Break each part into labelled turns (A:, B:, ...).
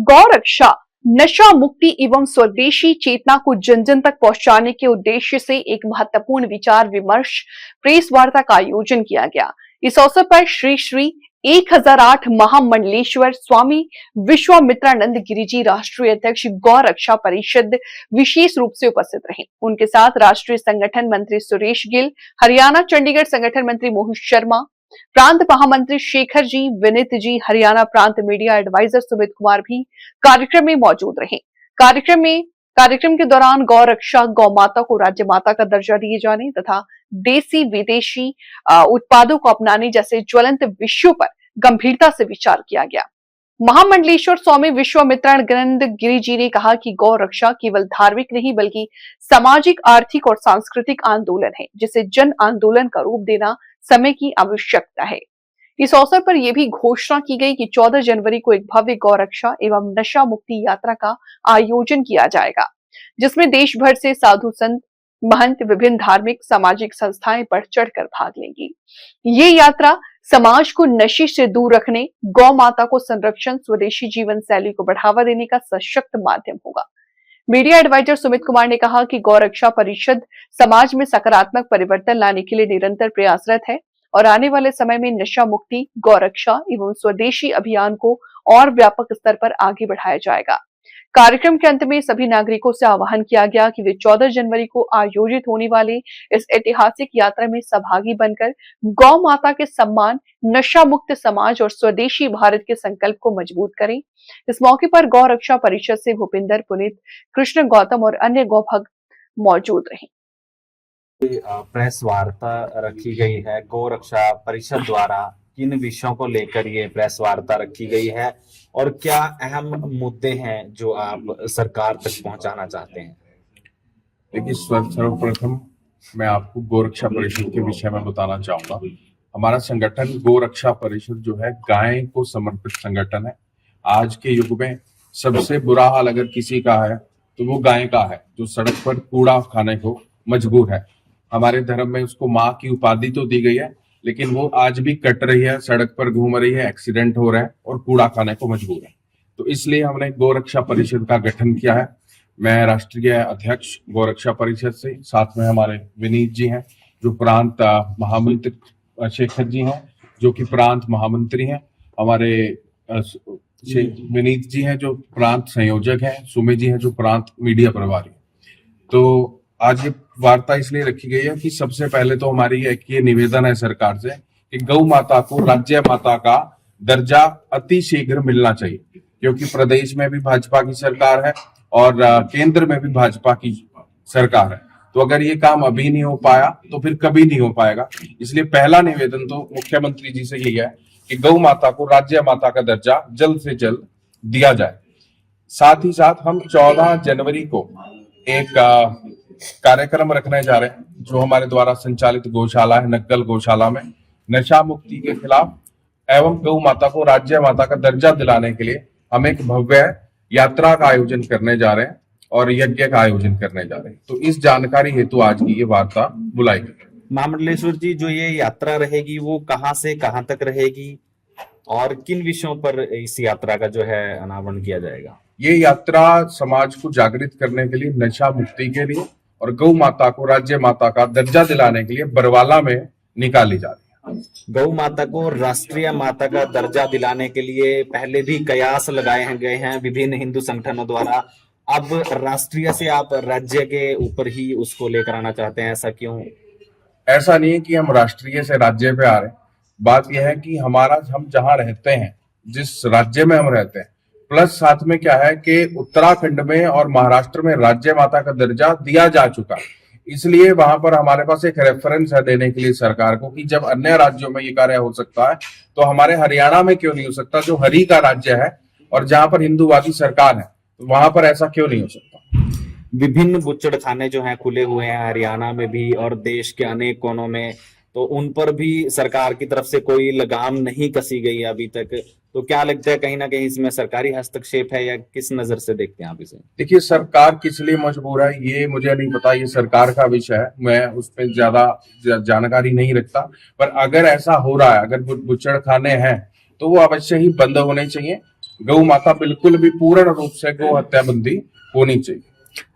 A: गौरक्षा नशा मुक्ति एवं स्वदेशी चेतना को जन जन तक पहुंचाने के उद्देश्य से एक महत्वपूर्ण विचार विमर्श प्रेस वार्ता का आयोजन किया गया। इस अवसर पर श्री श्री 1008 महामंडलेश्वर स्वामी विश्वामित्रानंद गिरिजी राष्ट्रीय अध्यक्ष गौरक्षा परिषद विशेष रूप से उपस्थित रहे। उनके साथ राष्ट्रीय संगठन मंत्री सुरेश गिल, हरियाणा चंडीगढ़ संगठन मंत्री मोहित शर्मा, प्रांत महामंत्री शेखर जी, विनीत जी, हरियाणा प्रांत मीडिया एडवाइजर सुमित कुमार भी कार्यक्रम में मौजूद रहे। कार्यक्रम के दौरान गौ रक्षा, गौ माता को राज्य माता का दर्जा दिए जाने तथा देसी विदेशी उत्पादों को अपनाने जैसे ज्वलंत विषयों पर गंभीरता से विचार किया गया। महामंडलेश्वर स्वामी विश्वामित्रानंद गिरी जी ने कहा कि गौ रक्षा केवल धार्मिक नहीं बल्कि सामाजिक, आर्थिक और सांस्कृतिक आंदोलन है, जिसे जन आंदोलन का रूप देना समय की आवश्यकता है। इस अवसर पर यह भी घोषणा की गई कि 14 जनवरी को एक भव्य गौ रक्षा एवं नशा मुक्ति यात्रा का आयोजन किया जाएगा, जिसमें देश भर से साधु संत, महंत, विभिन्न धार्मिक सामाजिक संस्थाएं बढ़ चढ़कर भाग लेंगी। ये यात्रा समाज को नशे से दूर रखने, गौ माता को संरक्षण, स्वदेशी जीवन शैली को बढ़ावा देने का सशक्त माध्यम होगा। मीडिया एडवाइजर सुमित कुमार ने कहा कि गौ रक्षा परिषद समाज में सकारात्मक परिवर्तन लाने के लिए निरंतर प्रयासरत है और आने वाले समय में नशा मुक्ति, गौ रक्षा एवं स्वदेशी अभियान को और व्यापक स्तर पर आगे बढ़ाया जाएगा। कार्यक्रम के अंत में सभी नागरिकों से आह्वान किया गया कि वे 14 जनवरी को आयोजित होने वाले इस ऐतिहासिक यात्रा में सहभागी बनकर गौ माता के सम्मान, नशा मुक्त समाज और स्वदेशी भारत के संकल्प को मजबूत करें। इस मौके पर गौ रक्षा परिषद से भूपिंदर, पुनीत, कृष्ण गौतम और अन्य गौ भक्त मौजूद रहे।
B: प्रेस वार्ता रखी गई है गौ रक्षा परिषद द्वारा, किन विषयों को लेकर ये प्रेस वार्ता रखी गई है और क्या अहम मुद्दे हैं जो आप सरकार तक पहुंचाना चाहते हैं?
C: देखिए, सर्वप्रथम मैं आपको गौ रक्षा परिषद के विषय में बताना चाहूंगा। हमारा संगठन गौ रक्षा परिषद जो है गाय को समर्पित संगठन है। आज के युग में सबसे बुरा हाल अगर किसी का है तो वो गाय का है, जो सड़क पर कूड़ा खाने को मजबूर है। हमारे धर्म में उसको माँ की उपाधि तो दी गई है, लेकिन वो आज भी कट रही है, सड़क पर घूम रही है, एक्सीडेंट हो रहे हैं और कूड़ा खाने को मजबूर है। तो इसलिए हमने गौ रक्षा परिषद का गठन किया है। मैं राष्ट्रीय अध्यक्ष गौ रक्षा परिषद से, साथ में हमारे विनीत जी हैं जो प्रांत महामंत्री, शेखर जी हैं जो कि प्रांत महामंत्री हैं, हमारे विनीत जी हैं जो प्रांत संयोजक हैं, सुमित जी हैं जो प्रांत मीडिया प्रभारी। तो आज ये वार्ता इसलिए रखी गई है कि सबसे पहले तो हमारी एक ये निवेदन है सरकार से कि गौ माता को राज्य माता का दर्जा अति शीघ्र मिलना चाहिए, क्योंकि प्रदेश में भी भाजपा की सरकार है और केंद्र में भी भाजपा की सरकार है। तो अगर ये काम अभी नहीं हो पाया तो फिर कभी नहीं हो पाएगा। इसलिए पहला निवेदन तो मुख्यमंत्री जी से यही है कि गौ माता को राज्य माता का दर्जा जल्द से जल्द दिया जाए। साथ ही साथ हम 14 जनवरी को एक कार्यक्रम रखने जा रहे हैं जो हमारे द्वारा संचालित गौशाला है, नक्कल गौशाला में नशा मुक्ति के खिलाफ एवं गौ माता को राज्य माता का दर्जा दिलाने के लिए हम एक भव्य यात्रा का आयोजन करने जा रहे हैं और यज्ञ का आयोजन करने जा रहे हैं। तो इस जानकारी हेतु आज की ये वार्ता बुलाई गई।
B: महामंडलेश्वर जी, जो ये यात्रा रहेगी वो कहाँ से कहाँ तक रहेगी और किन विषयों पर इस यात्रा का जो है अनावरण किया जाएगा?
C: ये यात्रा समाज को जागृत करने के लिए, नशा मुक्ति के लिए और गौ माता को राज्य माता का दर्जा दिलाने के लिए बरवाला में निकाली जा रही है।
B: गौ माता को राष्ट्रीय माता का दर्जा दिलाने के लिए पहले भी कयास लगाए गए हैं विभिन्न हिंदू संगठनों द्वारा। अब राष्ट्रीय से आप राज्य के ऊपर ही उसको लेकर आना चाहते हैं, ऐसा क्यों?
C: ऐसा नहीं है कि हम राष्ट्रीय से राज्य पे आ रहे हैं। बात यह है कि हम जहाँ रहते हैं, जिस राज्य में हम रहते हैं, प्लस साथ में क्या है कि उत्तराखंड में और महाराष्ट्र में राज्य माता का दर्जा दिया जा चुका है। इसलिए वहां पर हमारे पास एक रेफरेंस है देने के लिए सरकार को कि जब अन्य राज्यों में ये कार्य हो सकता है तो हमारे हरियाणा में क्यों नहीं हो सकता, जो हरि का राज्य है और जहां पर हिंदूवादी सरकार है, तो वहां पर ऐसा क्यों नहीं हो सकता।
B: विभिन्न बुच्चड़ खाने जो हैं खुले हुए हैं हरियाणा में भी और देश के अनेक कोनों में, तो उन पर भी सरकार की तरफ से कोई लगाम नहीं कसी गई अभी तक। तो क्या लगता है कहीं ना कहीं इसमें सरकारी हस्तक्षेप है या किस नजर से देखते हैं आप इसे?
C: देखिए, सरकार किस लिए मजबूर है ये मुझे नहीं पता, ये सरकार का विषय है, मैं उस पर ज्यादा जानकारी नहीं रखता। पर अगर ऐसा हो रहा है, अगर बुच्चड़ खाने हैं तो वो अवश्य ही बंद होने चाहिए गौ माता बिल्कुल भी पूर्ण रूप से गौ हत्या बंदी होनी चाहिए।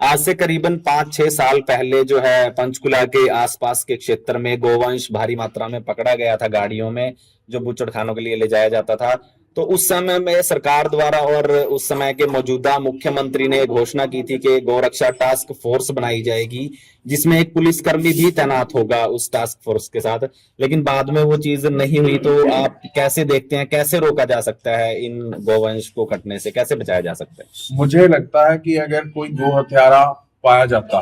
B: आज से करीबन 5-6 साल पहले जो है पंचकुला के आसपास के क्षेत्र में गोवंश भारी मात्रा में पकड़ा गया था गाड़ियों में, जो बूचड़खानों के लिए ले जाया जाता था। तो उस समय में सरकार द्वारा और उस समय के मौजूदा मुख्यमंत्री ने घोषणा की थी कि गौरक्षा टास्क फोर्स बनाई जाएगी, जिसमें एक पुलिसकर्मी भी तैनात होगा उस टास्क फोर्स के साथ। लेकिन बाद में वो चीज नहीं हुई। तो आप कैसे देखते हैं, कैसे रोका जा सकता है इन गोवंश को कटने से, कैसे बचाया जा सकता है?
C: मुझे लगता है कि अगर कोई गौ हत्यारा पाया जाता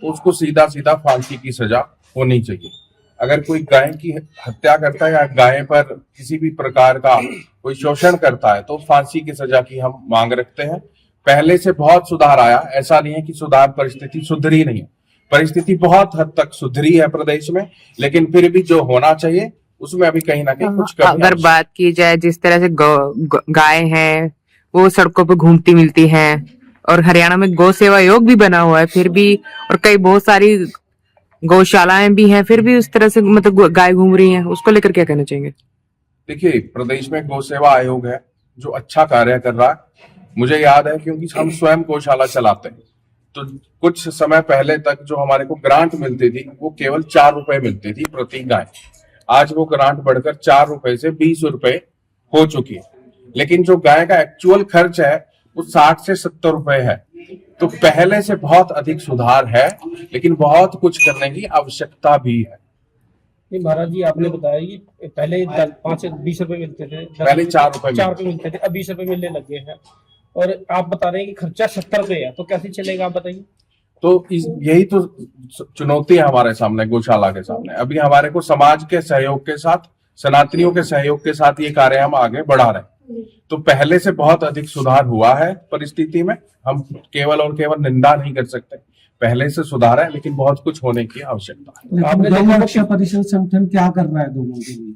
C: तो उसको सीधा सीधा फांसी की सजा होनी चाहिए। अगर कोई गाय की हत्या करता है या गाय पर किसी भी प्रकार का कोई शोषण करता है तो फांसी की सजा की हम मांग रखते हैं। पहले से बहुत सुधार आया, ऐसा नहीं है कि सुधार परिस्थिति सुधरी नहीं है, परिस्थिति बहुत हद तक सुधरी है प्रदेश में, लेकिन फिर भी जो होना चाहिए उसमें अभी कहीं ना कहीं कुछ
D: अगर बात की जाए जिस तरह से गाय हैं वो सड़कों पे घूमती मिलती हैं और हरियाणा में गौ सेवा आयोग भी बना हुआ है, फिर भी और कई बहुत सारी गौशालाएं भी हैं, फिर भी उस तरह से मतलब गाय घूम रही हैं, उसको लेकर क्या कहना चाहेंगे?
C: देखिए, प्रदेश में गौ सेवा आयोग है जो अच्छा कार्य कर रहा है। मुझे याद है क्योंकि हम स्वयं गौशाला चलाते हैं, तो कुछ समय पहले तक जो हमारे को ग्रांट मिलती थी वो केवल 4 रुपए मिलती थी प्रति गाय। आज वो ग्रांट बढ़कर 4 रुपए से 20 रुपए हो चुकी है, लेकिन जो गाय का एक्चुअल खर्च है वो 60 से 70 रुपए है। तो पहले से बहुत अधिक सुधार है, लेकिन बहुत कुछ करने की आवश्यकता भी है।
E: महाराज जी, आपने बताया कि पहले 5 से 20 रुपए मिलते थे,
C: पहले 4 रुपए
E: मिलते थे, अब 20 रुपए मिलने लगे हैं, और आप बता रहे हैं कि खर्चा 70 रुपए है, तो कैसे चलेगा आप बताइए?
C: तो यही तो चुनौती है हमारे सामने, गौशाला के सामने। अभी हमारे को समाज के सहयोग के साथ, सनातनियों के सहयोग के साथ ये कार्य हम आगे बढ़ा रहे हैं। तो पहले से बहुत अधिक सुधार हुआ है परिस्थिति में, हम केवल और केवल निंदा नहीं कर सकते। पहले से सुधार है, लेकिन बहुत कुछ होने की आवश्यकता है।
E: आपने गौरक्षा परिषद संगठन क्या कर रहा है लोगों के लिए?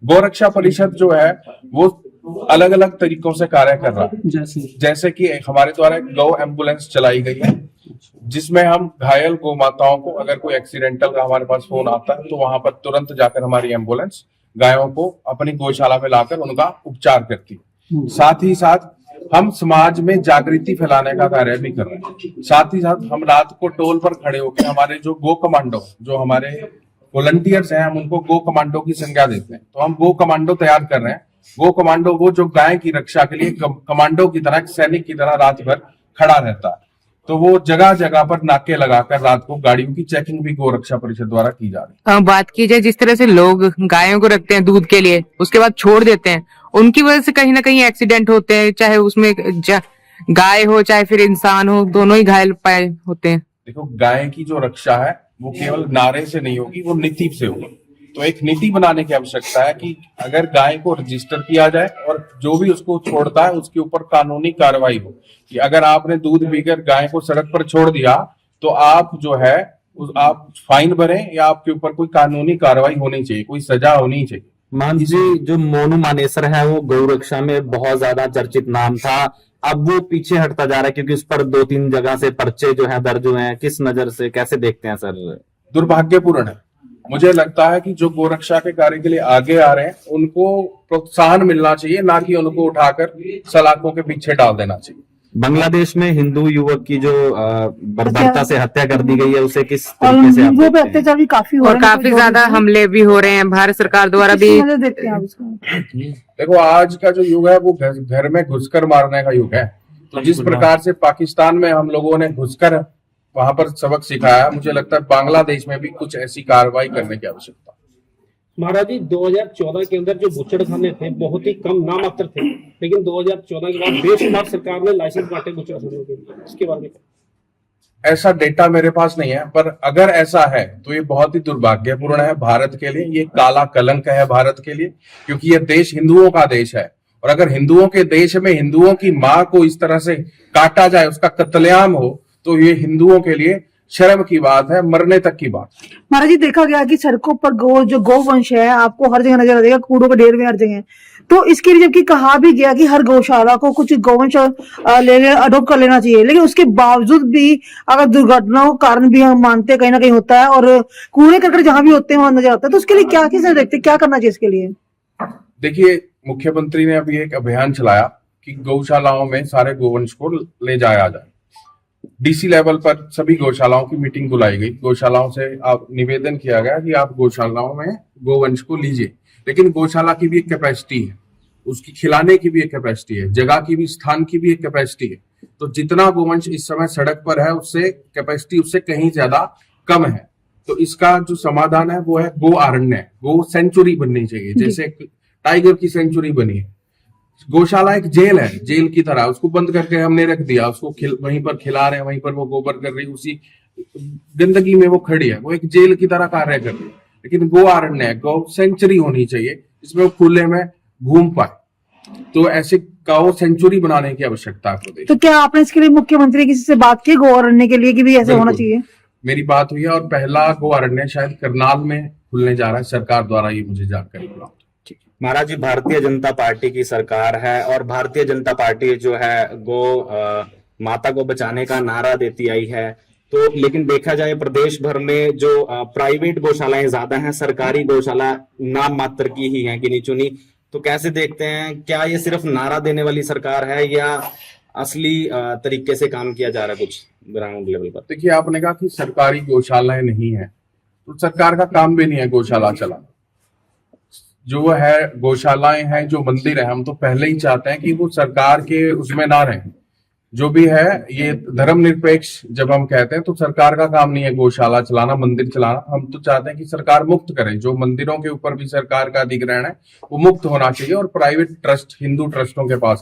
C: गौरक्षा परिषद जो है वो अलग अलग तरीकों से कार्य कर रहा है। जैसे कि हमारे द्वारा एक गौ एम्बुलेंस चलाई गई है, जिसमें हम घायल गौ माताओं को, अगर कोई एक्सीडेंटल का हमारे पास फोन आता है तो वहां पर तुरंत जाकर हमारी एम्बुलेंस गायों को अपनी गौशाला में लाकर उनका उपचार करती है। साथ ही साथ हम समाज में जागृति फैलाने का कार्य भी कर रहे हैं। साथ ही साथ हम रात को टोल पर खड़े होकर हमारे जो गो कमांडो, जो हमारे वॉलंटियर्स हैं, हम उनको गो कमांडो की संज्ञा देते हैं। तो हम गो कमांडो तैयार कर रहे हैं। गो कमांडो वो जो गाय की रक्षा के लिए कमांडो की तरह, सैनिक की तरह रात भर खड़ा रहता है। तो वो जगह जगह पर नाके लगाकर रात को गाड़ियों की चेकिंग भी गौ रक्षा परिषद द्वारा की जा रही है।
D: बात की जाए जिस तरह से लोग गायों को रखते हैं दूध के लिए, उसके बाद छोड़ देते हैं, उनकी वजह से कहीं ना कहीं एक्सीडेंट होते हैं, चाहे उसमें गाय हो चाहे फिर इंसान हो, दोनों ही घायल पाए होते हैं।
C: देखो, गाय की जो रक्षा है वो केवल नारे से नहीं होगी, वो नीति से होगी। तो एक नीति बनाने की आवश्यकता है कि अगर गाय को रजिस्टर किया जाए और जो भी उसको छोड़ता है उसके ऊपर कानूनी कार्रवाई हो, कि अगर आपने दूध पीकर गाय को सड़क पर छोड़ दिया तो आप जो है आप फाइन भरें या आपके ऊपर कोई कानूनी कार्रवाई होनी चाहिए, कोई सजा होनी चाहिए।
B: मान जी, जो मोनू मानेसर है वो गौ रक्षा में बहुत ज्यादा चर्चित नाम था, अब वो पीछे हटता जा रहा है क्योंकि उस पर 2-3 जगह से पर्चे जो है दर्ज हुए हैं। किस नजर से, कैसे देखते हैं सर?
C: दुर्भाग्यपूर्ण है। मुझे लगता है कि जो गोरक्षा के कार्य के लिए आगे आ रहे हैं उनको प्रोत्साहन मिलना चाहिए, ना कि उनको उठाकर सलाखों के पीछे डाल देना चाहिए।
B: बांग्लादेश में हिंदू युवक की जो बर्बरता से हत्या कर दी गई है, उसे किस तरीके से आप देखते हैं?
F: अत्याचार भी काफी हो
D: और
F: रहे हैं,
D: काफी ज्यादा हमले भी हो रहे हैं भारत सरकार द्वारा भी।
F: देखते हैं आप इसको।
C: देखो, आज का जो युग है वो घर में घुसकर मारने का युग है। तो जिस प्रकार से पाकिस्तान में हम लोगों ने घुसकर वहां पर सबक सिखाया, मुझे लगता है बांग्लादेश में भी कुछ ऐसी कार्रवाई करने की आवश्यकता।
E: महाराज जी, 2014 के अंदर जो बूचड़खाने थे बहुत ही कम नामात्र थे, लेकिन 2014 के बाद बेशुमार सरकार ने लाइसेंस बांटे बूचड़खानों के लिए, इसके बारे में
C: ऐसा डेटा मेरे पास नहीं है, पर अगर ऐसा है तो ये बहुत ही दुर्भाग्यपूर्ण है भारत के लिए। ये काला कलंक है भारत के लिए, क्योंकि ये देश हिंदुओं का देश है। और अगर हिंदुओं के देश में हिंदुओं की माँ को इस तरह से काटा जाए, उसका कत्लेआम हो, तो ये हिंदुओं के लिए शर्म की बात है, मरने तक की बात।
F: महाराज जी, देखा गया कि सड़कों पर गौवंश है आपको हर जगह नजर आ जाएगा, कूड़ों के ढेर में हर जगह। तो इसके लिए जबकि कहा भी गया कि हर गौशाला को कुछ गौवंश अडॉप्ट कर लेना चाहिए, लेकिन उसके बावजूद भी अगर दुर्घटनाओं का कारण भी हम मानते हैं कहीं ना कहीं होता है, और कूड़े करकट जहां भी होते हैं वहां नजर आता है, तो उसके लिए क्या देखते क्या करना चाहिए इसके लिए?
C: देखिए, मुख्यमंत्री ने अभी एक अभियान चलाया कि गौशालाओं में सारे गोवंश को ले जाया जाए। डीसी लेवल पर सभी गौशालाओं की मीटिंग बुलाई गई। गौशालाओं से आप निवेदन किया गया कि आप गौशालाओं में गोवंश को लीजिए, लेकिन गौशाला की भी एक कैपेसिटी है, उसकी खिलाने की भी एक कैपेसिटी है, जगह की भी, स्थान की भी एक कैपेसिटी है। तो जितना गोवंश इस समय सड़क पर है उससे कैपेसिटी उससे कहीं ज्यादा कम है। तो इसका जो समाधान है वो है गो अरण्य, गो सेंचुरी बननी चाहिए, जैसे टाइगर की सेंचुरी बनी है। गौशाला एक जेल है, जेल की तरह उसको बंद करके हमने रख दिया, उसको वहीं पर खिला रहे हैं, वहीं पर वो गोबर कर रही है, उसी गंदगी में वो खड़ी है, वो एक जेल की तरह कार्य कर रही है। लेकिन गो अरण्य है, गौ सेंचुरी होनी चाहिए जिसमें वो खुले में घूम पाए। तो ऐसे गौ सेंचुरी बनाने की आवश्यकता है प्रदेश।
F: तो क्या आपने इसके लिए मुख्यमंत्री किसी से बात की गौ अरण्य के लिए कि भी ऐसे होना
C: बिल्कुल।
F: चाहिए?
C: मेरी बात हुई है और पहला गो अरण्य शायद करनाल में खुलने जा रहा है, सरकार द्वारा ये मुझे जानकारी प्राप्त।
B: महाराज जी, भारतीय जनता पार्टी की सरकार है और भारतीय जनता पार्टी जो है गो माता को बचाने का नारा देती आई है। तो लेकिन देखा जाए प्रदेश भर में जो प्राइवेट गौशालाएं ज्यादा हैं, सरकारी गौशाला नाम मात्र की ही हैं, गिनी चुनी। तो कैसे देखते हैं, क्या ये सिर्फ नारा देने वाली सरकार है या असली तरीके से काम किया जा रहा है कुछ ग्राउंड लेवल पर?
C: देखिए, आपने कहा कि सरकारी गौशालाएं नहीं है, तो सरकार का काम भी नहीं है गौशाला चलाना। जो है गौशालाएं हैं, जो मंदिर है, हम तो पहले ही चाहते हैं कि वो सरकार के उसमें ना रहे। जो भी है ये धर्मनिरपेक्ष जब हम कहते हैं तो सरकार का काम नहीं है गौशाला चलाना, मंदिर चलाना। हम तो चाहते हैं कि सरकार मुक्त करे, जो मंदिरों के ऊपर भी सरकार का अधिग्रहण है वो मुक्त होना चाहिए और प्राइवेट ट्रस्ट, हिंदू ट्रस्टों के पास